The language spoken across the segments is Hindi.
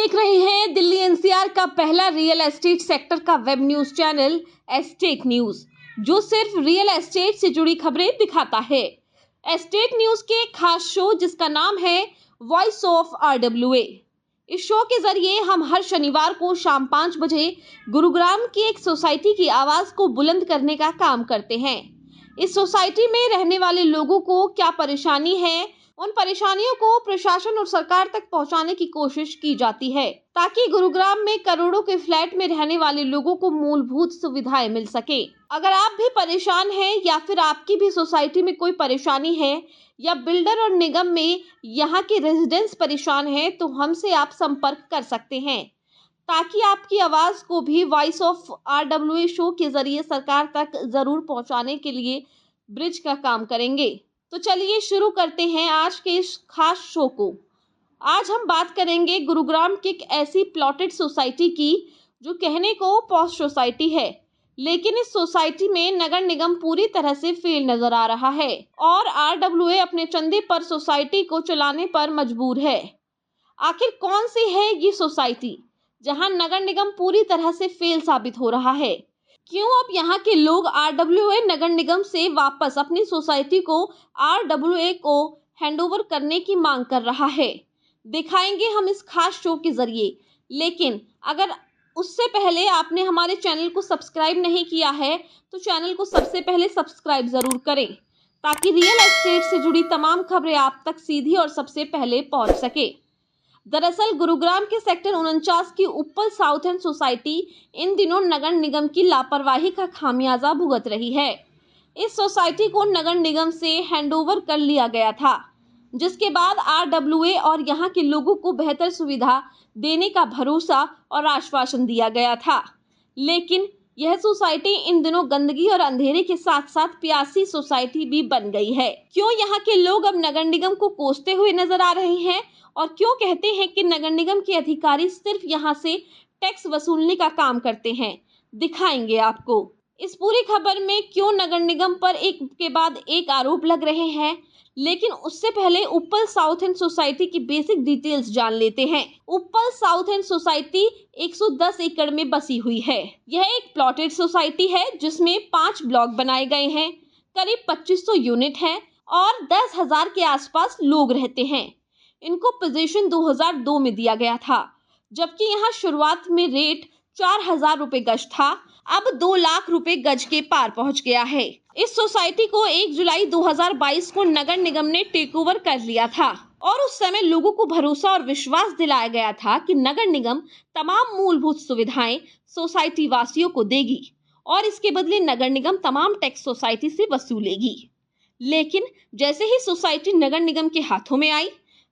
देख रहे हैं दिल्ली एनसीआर का पहला रियल एस्टेट सेक्टर का web news channel estate news, जो सिर्फ रियल एस्टेट से जुड़ी खबरें दिखाता है। एस्टेट न्यूज के एक खास शो जिसका नाम है वॉइस ऑफ आरडब्ल्यूए। इस शो के जरिए हम हर शनिवार को शाम 5 बजे गुरुग्राम की एक सोसाइटी की आवाज को बुलंद करने का काम करते हैं। इस सोसाइटी में रहने वाले लोगों को क्या परेशानी है, उन परेशानियों को प्रशासन और सरकार तक पहुंचाने की कोशिश की जाती है, ताकि गुरुग्राम में करोड़ों के फ्लैट में रहने वाले लोगों को मूलभूत सुविधाएं मिल सके। अगर आप भी परेशान हैं या फिर आपकी भी सोसाइटी में कोई परेशानी है या बिल्डर और निगम में यहाँ के रेजिडेंट्स परेशान हैं, तो हमसे आप संपर्क कर सकते हैं, ताकि आपकी आवाज को भी वॉइस ऑफ आरडब्ल्यूए शो के जरिए सरकार तक जरूर पहुंचाने के लिए ब्रिज का काम करेंगे। तो चलिए शुरू करते हैं आज के इस खास शो को। आज हम बात करेंगे गुरुग्राम की एक ऐसी प्लॉटेड सोसाइटी की जो कहने को पॉश सोसाइटी है, लेकिन इस सोसाइटी में नगर निगम पूरी तरह से फेल नजर आ रहा है और आरडब्ल्यूए अपने चंदे पर सोसाइटी को चलाने पर मजबूर है। आखिर कौन सी है ये सोसाइटी जहां नगर निगम पूरी तरह से फेल साबित हो रहा है? क्यों अब यहाँ के लोग आरडब्ल्यूए नगर निगम से वापस अपनी सोसाइटी को आरडब्ल्यूए को हैंडओवर करने की मांग कर रहा है, दिखाएंगे हम इस खास शो के जरिए। लेकिन अगर उससे पहले आपने हमारे चैनल को सब्सक्राइब नहीं किया है, तो चैनल को सबसे पहले सब्सक्राइब जरूर करें, ताकि रियल एस्टेट से जुड़ी तमाम खबरें आप तक सीधी और सबसे पहले पहुंच सके। दरअसल गुरुग्राम के सेक्टर 49 की उप्पल साउथ एंड सोसाइटी इन दिनों नगर निगम की लापरवाही का खामियाजा भुगत रही है। इस सोसाइटी को नगर निगम से हैंडओवर कर लिया गया था, जिसके बाद आरडब्ल्यूए और यहां के लोगों को बेहतर सुविधा देने का भरोसा और आश्वासन दिया गया था। लेकिन यह सोसाइटी इन दिनों गंदगी और अंधेरे के साथ साथ प्यासी सोसाइटी भी बन गई है। क्यों यहाँ के लोग अब नगर निगम को कोसते हुए नजर आ रहे हैं और क्यों कहते हैं कि नगर निगम के अधिकारी सिर्फ यहाँ से टैक्स वसूलने का काम करते हैं, दिखाएंगे आपको। इस पूरी खबर में क्यों नगर निगम पर एक के बाद एक आरोप लग रहे हैं, लेकिन उससे पहले उप्पल साउथ एंड सोसाइटी की बेसिक डिटेल्स जान लेते हैं। उप्पल साउथ एंड सोसाइटी 110 एकड़ में बसी हुई है। यह एक प्लॉटेड सोसाइटी है जिसमें 5 ब्लॉक बनाए गए हैं, करीब 2500 यूनिट हैं और 10,000 के आसपास लोग रहते हैं। इनको पोजीशन 2002 में दिया गया था, जबकि यहाँ शुरुआत में रेट 4,000 रुपए गज था, अब 2 लाख रुपए गज के पार पहुंच गया है। इस सोसाइटी को 1 जुलाई 2022 को नगर निगम ने टेक ओवर कर लिया था और उस समय लोगों को भरोसा और विश्वास दिलाया गया था कि नगर निगम तमाम मूलभूत सुविधाएं सोसाइटी वासियों को देगी और इसके बदले नगर निगम तमाम टैक्स सोसाइटी से वसूलेगी। लेकिन जैसे ही सोसाइटी नगर निगम के हाथों में आई,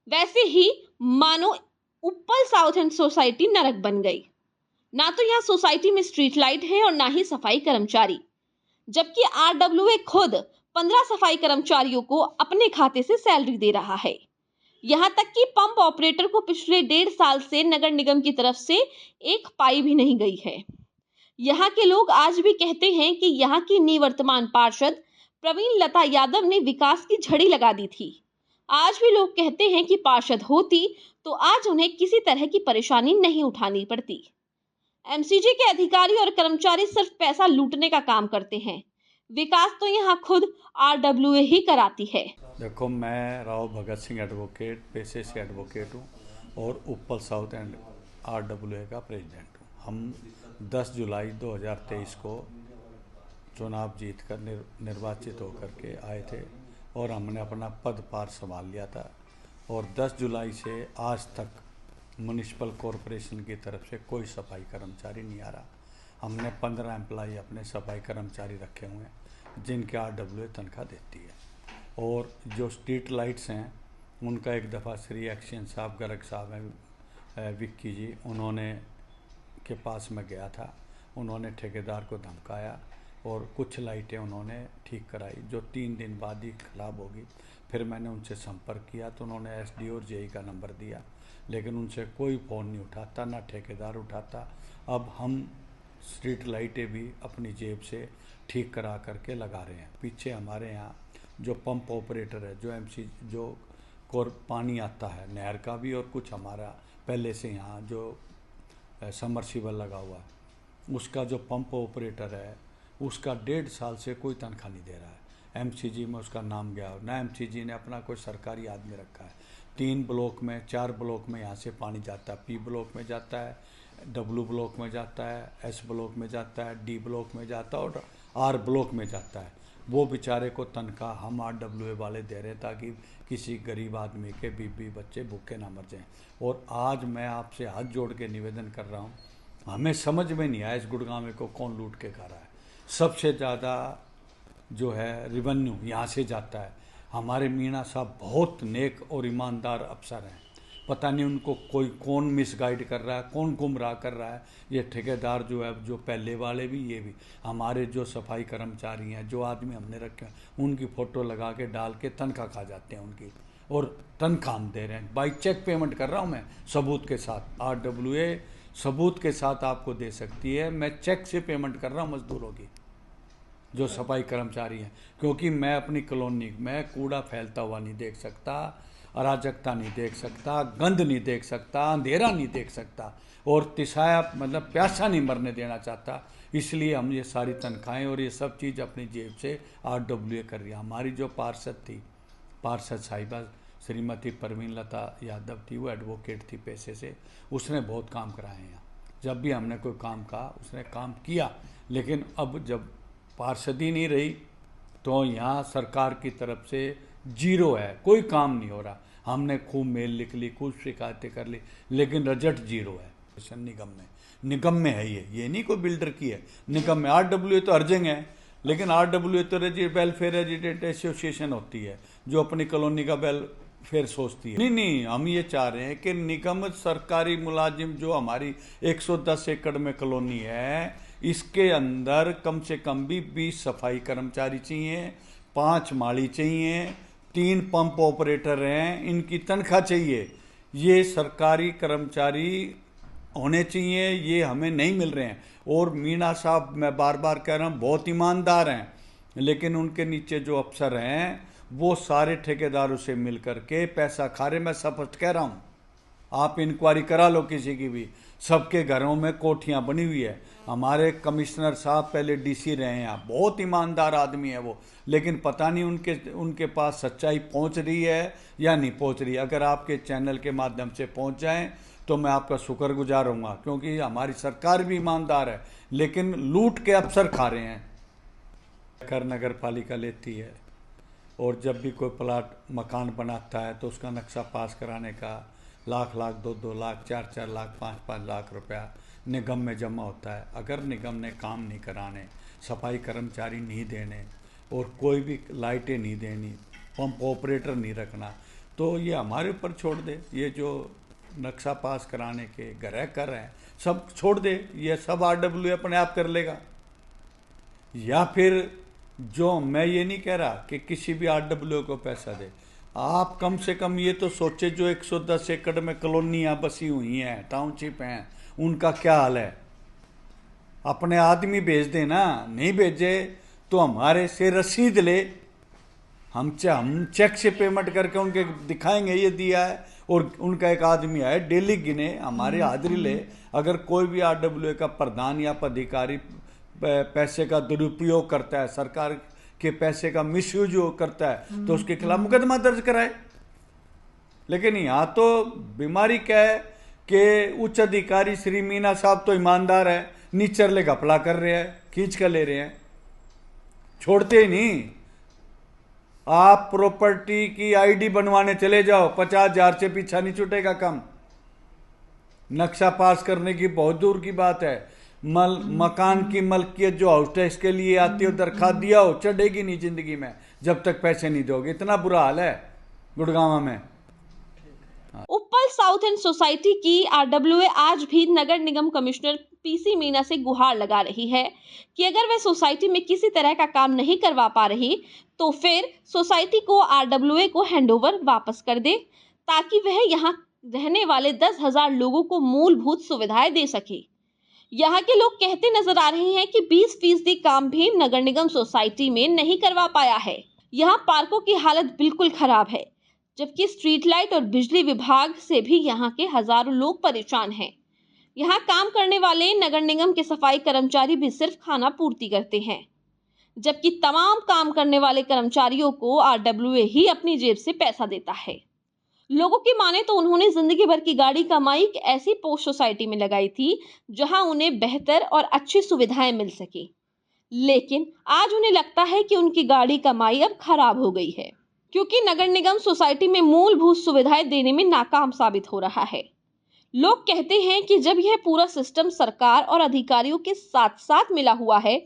वैसे ही मानो उप्पल साउथ एंड सोसाइटी नरक बन गई। ना तो यहाँ सोसाइटी में स्ट्रीट लाइट है और ना ही सफाई कर्मचारी, जबकि आरडब्ल्यूए खुद 15 सफाई कर्मचारियों को अपने खाते से सैलरी दे रहा है। यहाँ तक कि पंप ऑपरेटर को पिछले 1.5 साल से नगर निगम की तरफ से एक पाई भी नहीं गई है। यहाँ के लोग आज भी कहते हैं कि यहाँ की निवर्तमान पार्षद प्रवीण लता यादव ने विकास की झड़ी लगा दी थी। आज भी लोग कहते हैं कि पार्षद होती तो आज उन्हें किसी तरह की परेशानी नहीं उठानी पड़ती। एमसीजे के अधिकारी और कर्मचारी सिर्फ पैसा लूटने का काम करते हैं, विकास तो यहाँ खुद आरडब्ल्यूए ही कराती है। देखो, मैं राव भगत सिंह एडवोकेट पेशे से एडवोकेट हूँ और उप्पल साउथ एंड आरडब्ल्यूए का प्रेसिडेंट हूँ। हम 10 जुलाई 2023 को चुनाव जीतकर निर्वाचित होकर के आए थे और हमने अपना पदभार संभाल लिया था और 10 जुलाई से आज तक म्युनिसिपल कॉरपोरेशन की तरफ से कोई सफाई कर्मचारी नहीं आ रहा। हमने 15 एम्प्लॉई अपने सफाई कर्मचारी रखे हुए हैं जिनके आरडब्ल्यूए तनख्वाह देती है। और जो स्ट्रीट लाइट्स हैं उनका एक दफ़ा श्री एक्शन साहब गर्ग साहब हैं विक्की जी, उन्होंने के पास में गया था, उन्होंने ठेकेदार को धमकाया और कुछ लाइटें उन्होंने ठीक कराई जो 3 दिन बाद ही ख़राब होगी। फिर मैंने उनसे संपर्क किया तो उन्होंने एसडी और जेई का नंबर दिया, लेकिन उनसे कोई फ़ोन नहीं उठाता, ना ठेकेदार उठाता। अब हम स्ट्रीट लाइटें भी अपनी जेब से ठीक करा करके लगा रहे हैं। पीछे हमारे यहाँ जो पंप ऑपरेटर है, जो एमसी जो पानी आता है नहर का भी और कुछ हमारा पहले से यहाँ जो समरसीबल लगा हुआ है, उसका जो पंप ऑपरेटर है उसका 1.5 साल से कोई तनख्वाह नहीं दे रहा है। एमसीजी में उसका नाम गया, ना एमसीजी ने अपना कोई सरकारी आदमी रखा है। 3 ब्लॉक में 4 ब्लॉक में यहाँ से पानी जाता है, पी ब्लॉक में जाता है, डब्ल्यू ब्लॉक में जाता है, एस ब्लॉक में जाता है, डी ब्लॉक में जाता है और आर ब्लॉक में जाता है। वो बेचारे को तनख्वाह हम RWA वाले दे रहे हैं ताकि किसी गरीब आदमी के बीबी बच्चे भूखे ना मर जाएं। और आज मैं आपसे हाथ जोड़ के निवेदन कर रहा हूँ, हमें समझ में नहीं आया इस गुड़गांव को कौन लूट के खा रहा है। सबसे ज़्यादा जो है रिवेन्यू यहाँ से जाता है। हमारे मीणा साहब बहुत नेक और ईमानदार अफसर हैं, पता नहीं उनको कोई कौन मिसगाइड कर रहा है, कौन गुमराह कर रहा है। ये ठेकेदार जो है, जो पहले वाले भी, ये भी हमारे जो सफाई कर्मचारी हैं, जो आदमी हमने रखे हैं, उनकी फ़ोटो लगा के डाल के तनख्वाह खा जाते हैं उनकी, और तनख्वाह हम दे रहे हैं। बाई चेक पेमेंट कर रहा हूँ मैं सबूत के साथ। RWA सबूत के साथ आपको दे सकती है, मैं चेक से पेमेंट कर रहा हूँ मजदूरों की, जो सफाई कर्मचारी हैं। क्योंकि मैं अपनी कॉलोनी में कूड़ा फैलता हुआ नहीं देख सकता, अराजकता नहीं देख सकता, गंद नहीं देख सकता, अंधेरा नहीं देख सकता, और तिसाया मतलब प्यासा नहीं मरने देना चाहता। इसलिए हम ये सारी तनख्वाहें और ये सब चीज़ अपनी जेब से RWA कर रही है। हमारी जो पार्षद साहिबा श्रीमती परवीन लता यादव थी, वो एडवोकेट थी पेशे से, उसने बहुत काम कराए हैं। जब भी हमने कोई काम कहा उसने काम किया, लेकिन अब जब पार्षद ही नहीं रही तो यहाँ सरकार की तरफ से 0 है, कोई काम नहीं हो रहा। हमने खूब मेल लिख ली, खूब शिकायतें कर ली, लेकिन रिजल्ट 0 है। निगम में है ये नहीं कोई बिल्डर की है। निगम में RWA तो अर्जिंग है, लेकिन RWA तो वेलफेयर रेजिडेंट एसोसिएशन होती है जो अपनी कॉलोनी का वेलफेयर सोचती है। नहीं, हम ये चाह रहे हैं कि निगम सरकारी मुलाजिम जो हमारी 110 एकड़ में कॉलोनी है, इसके अंदर कम से कम भी 20 सफाई कर्मचारी चाहिए, 5 माली चाहिए, 3 पंप ऑपरेटर हैं, इनकी तनख्वाह चाहिए। ये सरकारी कर्मचारी होने चाहिए, ये हमें नहीं मिल रहे हैं। और मीणा साहब, मैं बार बार कह रहा हूँ, बहुत ईमानदार हैं, लेकिन उनके नीचे जो अफसर हैं वो सारे ठेकेदारों से मिल करके पैसा खा रहे। मैं स्पष्ट कह रहा हूँ, आप इंक्वायरी करा लो किसी की भी, सबके घरों में कोठियाँ बनी हुई है। हमारे कमिश्नर साहब पहले DC रहे हैं, बहुत ईमानदार आदमी है वो, लेकिन पता नहीं उनके पास सच्चाई पहुंच रही है या नहीं पहुंच रही। अगर आपके चैनल के माध्यम से पहुंच जाएं तो मैं आपका शुक्रगुजार होऊंगा, क्योंकि हमारी सरकार भी ईमानदार है, लेकिन लूट के अफसर खा रहे हैं। कर नगर पालिका लेती है, और जब भी कोई प्लाट मकान बनाता है तो उसका नक्शा पास कराने का लाख 2 लाख 4 लाख 5 लाख रुपया निगम में जमा होता है। अगर निगम ने काम नहीं कराने, सफाई कर्मचारी नहीं देने, और कोई भी लाइटें नहीं देनी, पंप ऑपरेटर नहीं रखना, तो ये हमारे ऊपर छोड़ दे। ये जो नक्शा पास कराने के ग्रह कर रहे हैं सब छोड़ दे, ये सब RWA अपने आप कर लेगा। या फिर जो, मैं ये नहीं कह रहा कि किसी भी RWA को पैसा दे, आप कम से कम ये तो सोचे जो 110 एकड़ में कॉलोनियाँ बसी हुई हैं, टाउनशिप हैं, उनका क्या हाल है। अपने आदमी भेज देना, नहीं भेजे तो हमारे से रसीद ले, हम चेक से पेमेंट करके उनके दिखाएंगे ये दिया है, और उनका एक आदमी आए डेली गिने, हमारे हाजिरी ले। अगर कोई भी RWA का प्रधान या पदाधिकारी पैसे का दुरुपयोग करता है, सरकार के पैसे का मिसयूज करता है, तो उसके खिलाफ मुकदमा दर्ज कराए। लेकिन यहाँ तो बीमारी क्या है कि उच्च अधिकारी श्री मीणा साहब तो ईमानदार है, नीचरले घपला कर रहे हैं, खींच कर ले रहे हैं, छोड़ते ही नहीं। आप प्रॉपर्टी की ID बनवाने चले जाओ, 50,000 से पीछा नहीं छूटेगा कम। नक्शा पास करने की बहुत दूर की बात है। मकान की मलकियत जो हाउस टैक्स के लिए आती हो, दरखास्त दिया हो, चढ़ेगी नहीं जिंदगी में जब तक पैसे नहीं दोगे। इतना बुरा हाल है गुड़गांव में। उप्पल साउथ एंड सोसाइटी की RWA आज भी नगर निगम कमिश्नर PC मीणा से गुहार लगा रही है कि अगर वह सोसाइटी में किसी तरह का काम नहीं करवा पा रही तो फिर सोसाइटी को RWA को हैंडओवर वापस कर दे, ताकि वह यहाँ रहने वाले 10,000 लोगों को मूलभूत सुविधाएं दे सके। यहाँ के लोग कहते नजर आ रहे हैं कि 20% काम भी नगर निगम सोसाइटी में नहीं करवा पाया है। यहाँ पार्कों की हालत बिल्कुल खराब है, जबकि स्ट्रीट लाइट और बिजली विभाग से भी यहाँ के हजारों लोग परेशान हैं। यहाँ काम करने वाले नगर निगम के सफाई कर्मचारी भी सिर्फ खाना पूर्ति करते हैं, जबकि तमाम काम करने वाले कर्मचारियों को आरडब्ल्यूए ही अपनी जेब से पैसा देता है। लोगों की माने तो उन्होंने जिंदगी भर की गाड़ी कमाई एक ऐसी पोस्ट सोसाइटी में लगाई थी जहां उन्हें बेहतर और अच्छी सुविधाएं मिल सके, लेकिन आज उन्हें लगता है कि उनकी गाड़ी कमाई अब खराब हो गई है, क्योंकि नगर निगम सोसाइटी में मूलभूत सुविधाएं देने में नाकाम साबित हो रहा है। लोग कहते हैं कि जब यह पूरा सिस्टम सरकार और अधिकारियों के साथ साथ मिला हुआ है,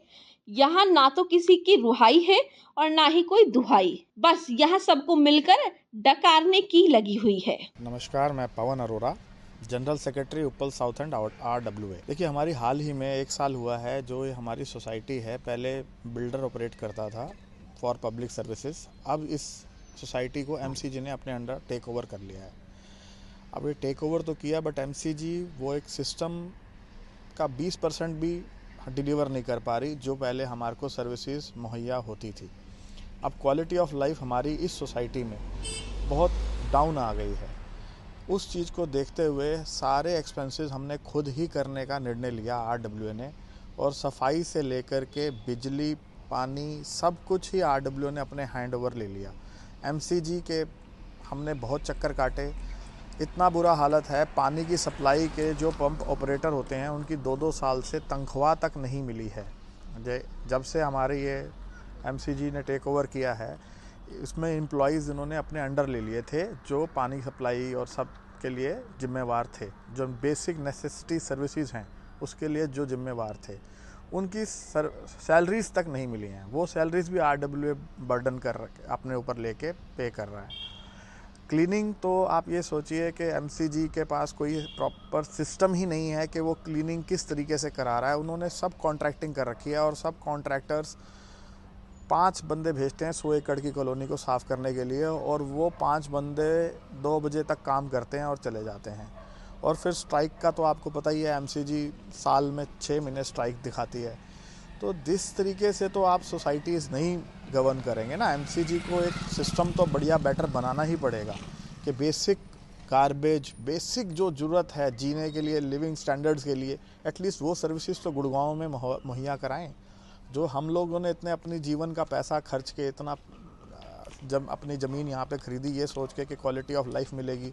यहाँ ना तो किसी की रुहाई है और ना ही कोई दुहाई, बस यहाँ सबको मिलकर डकारने की लगी हुई है। नमस्कार, मैं पवन अरोरा, जनरल सेक्रेटरी उपल साउथ एंड आरडब्ल्यूए। देखिए, हमारी हाल ही में 1 साल हुआ है जो ये हमारी सोसाइटी है, पहले बिल्डर ऑपरेट करता था फॉर पब्लिक सर्विसेज। अब इस सोसाइटी को एमसीजी ने अपने अंडर टेक ओवर कर लिया है। अब ये टेक ओवर तो किया, बट एमसीजी वो एक सिस्टम का 20% भी डिलीवर नहीं कर पा रही जो पहले हमारे को सर्विसेज मुहैया होती थी। अब क्वालिटी ऑफ लाइफ हमारी इस सोसाइटी में बहुत डाउन आ गई है। उस चीज़ को देखते हुए सारे एक्सपेंसेस हमने खुद ही करने का निर्णय लिया आरडब्ल्यूए ने, और सफाई से लेकर के बिजली, पानी, सब कुछ ही आरडब्ल्यूए ने अपने हैंड ओवर ले लिया। एमसीजी के हमने बहुत चक्कर काटे, इतना बुरा हालत है। पानी की सप्लाई के जो पंप ऑपरेटर होते हैं उनकी 2-2 साल से तनख्वाह तक नहीं मिली है। जब से हमारे ये एमसीजी ने टेक ओवर किया है, इसमें एम्प्लॉइज़ इन्होंने अपने अंडर ले लिए थे जो पानी सप्लाई और सब के लिए जिम्मेवार थे, जो बेसिक नेसेसिटी सर्विसेज हैं उसके लिए जो जिम्मेवार थे, उनकी सैलरीज तक नहीं मिली हैं। वो सैलरीज भी आरडब्ल्यूए बर्डन कर अपने ऊपर लेके पे कर रहा है। क्लीनिंग तो आप ये सोचिए कि एमसीजी के पास कोई प्रॉपर सिस्टम ही नहीं है कि वो क्लीनिंग किस तरीके से करा रहा है। उन्होंने सब कॉन्ट्रैक्टिंग कर रखी है और सब कॉन्ट्रैक्टर्स 5 बंदे भेजते हैं 100 एकड़ की कॉलोनी को साफ़ करने के लिए, और वो 5 बंदे 2 बजे तक काम करते हैं और चले जाते हैं। और फिर स्ट्राइक का तो आपको पता ही है, एमसीजी साल में 6 महीने स्ट्राइक दिखाती है। तो जिस तरीके से तो आप सोसाइटीज़ नहीं गवर्न करेंगे ना, एमसीजी को एक सिस्टम तो बढ़िया बेटर बनाना ही पड़ेगा कि बेसिक गार्बेज, बेसिक जो ज़रूरत है जीने के लिए, लिविंग स्टैंडर्ड्स के लिए, एटलीस्ट वो सर्विसेज तो गुड़गांव में मुहैया कराएं। जो हम लोगों ने इतने अपनी जीवन का पैसा खर्च के इतना जब अपनी ज़मीन यहाँ पे ख़रीदी ये सोच के कि क्वालिटी ऑफ लाइफ मिलेगी,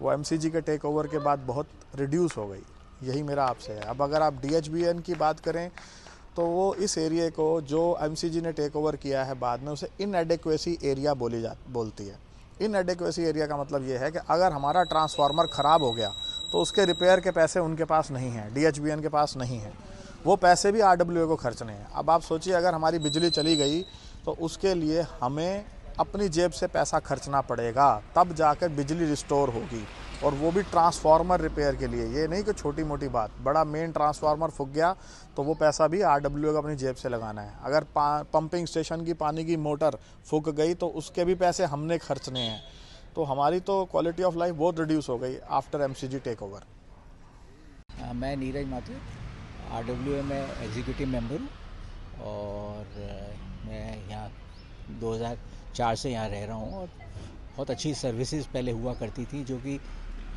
वो एमसीजी के टेक ओवर के बाद बहुत रिड्यूस हो गई। यही मेरा आपसे है। अब अगर आप डीएचबीएन की बात करें तो वो इस एरिया को जो एमसीजी ने टेक ओवर किया है बाद में उसे इनएडेक्वेसी एरिया बोलती है। इनएडेक्वेसी एरिया का मतलब ये है कि अगर हमारा ट्रांसफार्मर ख़राब हो गया तो उसके रिपेयर के पैसे उनके पास नहीं हैं, डीएचबीएन के पास नहीं है, वो पैसे भी आरडब्ल्यूए को खर्चने हैं। अब आप सोचिए, अगर हमारी बिजली चली गई तो उसके लिए हमें अपनी जेब से पैसा खर्चना पड़ेगा, तब जाकर बिजली रिस्टोर होगी, और वो भी ट्रांसफार्मर रिपेयर के लिए। ये नहीं कि छोटी मोटी बात, बड़ा मेन ट्रांसफार्मर फूक गया तो वो पैसा भी आरडब्ल्यूए को अपनी जेब से लगाना है। अगर पंपिंग स्टेशन की पानी की मोटर फूक गई तो उसके भी पैसे हमने खर्चने हैं। तो हमारी तो क्वालिटी ऑफ लाइफ बहुत रिड्यूस हो गई आफ्टर एमसीजी टेक ओवर। मैं नीरज माथुर, आरडब्ल्यूए में एग्जीक्यूटिव मेंबर हूँ, और मैं यहाँ 2004 से यहाँ रह रहा हूँ। और बहुत अच्छी सर्विसेज पहले हुआ करती थी, जो कि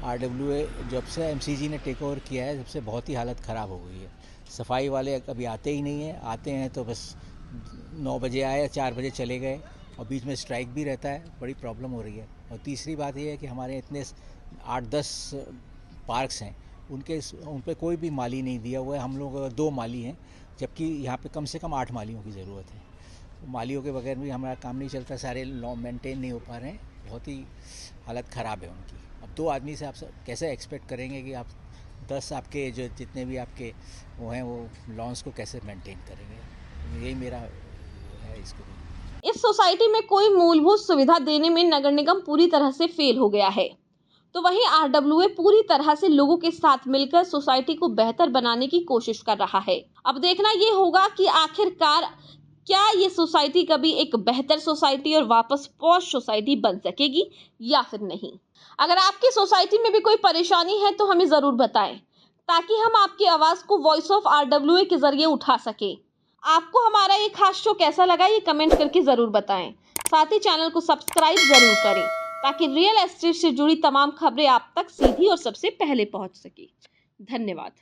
आरडब्ल्यूए जब से एमसीजी ने टेक ओवर किया है, जब से बहुत ही हालत ख़राब हो गई है। सफाई वाले कभी आते ही नहीं हैं, आते हैं तो बस 9 बजे आए, 4 बजे चले गए, और बीच में स्ट्राइक भी रहता है, बड़ी प्रॉब्लम हो रही है। और तीसरी बात ये है कि हमारे इतने 8-10 पार्क्स हैं, उन पे कोई भी माली नहीं दिया हुआ है। हम लोग 2 माली हैं, जबकि यहाँ पे कम से कम 8 मालियों की ज़रूरत है। मालियों के बगैर भी हमारा काम नहीं चलता, सारे लॉ मेंटेन नहीं हो पा रहे हैं, बहुत ही हालत ख़राब है उनकी। अब 2 आदमी से आप कैसे एक्सपेक्ट करेंगे कि आप 10 आपके जो जितने भी आपके वो हैं, वो लॉन्स को कैसे मेंटेन करेंगे? यही मेरा है इसको। इस सोसाइटी में कोई मूलभूत सुविधा देने में नगर निगम पूरी तरह से फेल हो गया है, तो वहीं आरडब्ल्यूए पूरी तरह से लोगों के साथ मिलकर सोसाइटी को बेहतर बनाने की कोशिश कर रहा है। अब देखना ये होगा कि आखिरकार क्या ये सोसाइटी कभी एक बेहतर सोसाइटी और वापस पॉश सोसाइटी बन सकेगी या फिर नहीं। अगर आपकी सोसाइटी में भी कोई परेशानी है तो हमें जरूर बताएं, ताकि हम आपकी आवाज को वॉइस ऑफ आरडब्ल्यूए के जरिए उठा सके। आपको हमारा ये खास शो कैसा लगा ये कमेंट करके जरूर बताएं। साथ ही चैनल को सब्सक्राइब जरूर करें। ताकि रियल एस्टेट से जुड़ी तमाम खबरें आप तक सीधी और सबसे पहले पहुंच सके। धन्यवाद।